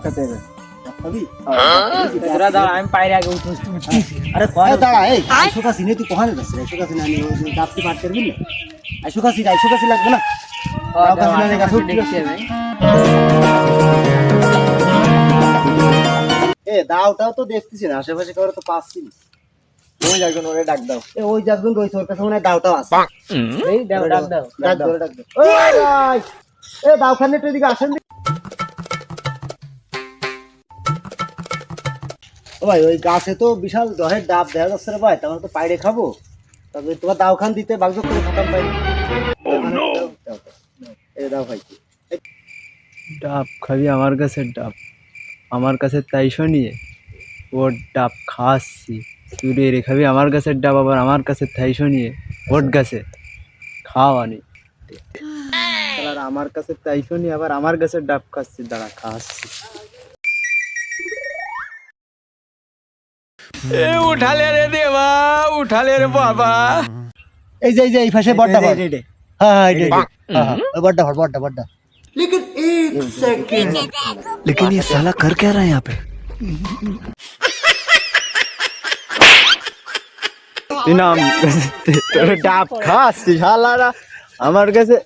ডাবটা দেবে খাবি তোরা দাঁড়া, আমি পাইরে আগে উঠতেছি। আরে কয় দাঁড়া এই আইসো কাছে নে তুই কোহানে যাচ্ছিস আইসো কাছে না আমি ওই ডাবটি পাট করবি না আইসো কাছে লাগবে না দাও কাছে না গাছ উঠতে দেখছি আমি। এ দাওটাও তো দেখতেছি না আশেপাশে কারো তো পাচ্ছি না ওই একজন ওরে ডাক দাও। এ ওই যাকজন রইছে ওর কাছে মনে হয় দাওটাও আছে এই দাও, ডাক দাও। ডাক দাও ওই ভাই এ দাওখানে একটু এদিকে আসেন ও ভাই ওই গাছে তো বিশাল দহের ডাব দেখা যাচ্ছে রে ভাই তাহলে তো পাইরে খাবো তবে তোমার দাওখান দিতে বাগজক করে খতম পাই এই দাও ভাই ডাব খাবি আমার কাছে ডাব আমার কাছে তাইশো নিয়ে ওর ডাব খাচ্ছি তুই রে খাবি আমার গাছের ডাব আবার আমার কাছে তাইশো নিয়ে ওর গাছে খাওয়ানি আর আমার কাছে তাইশো নিয়ে আবার আমার গাছের ডাব খাচ্ছি দাঁড়া খাচ্ছি উঠালে রে দেবা, উঠালে রে বাবা। এই যে এই পাশে বড়টা বড় হ্যাঁ হ্যাঁ এই ওই বড়টা लेकिन ये साला कर क्या रहा है यहाँ पे? তুই নাম তোর ডাব খাচ্ছি শালারা আমার কাছে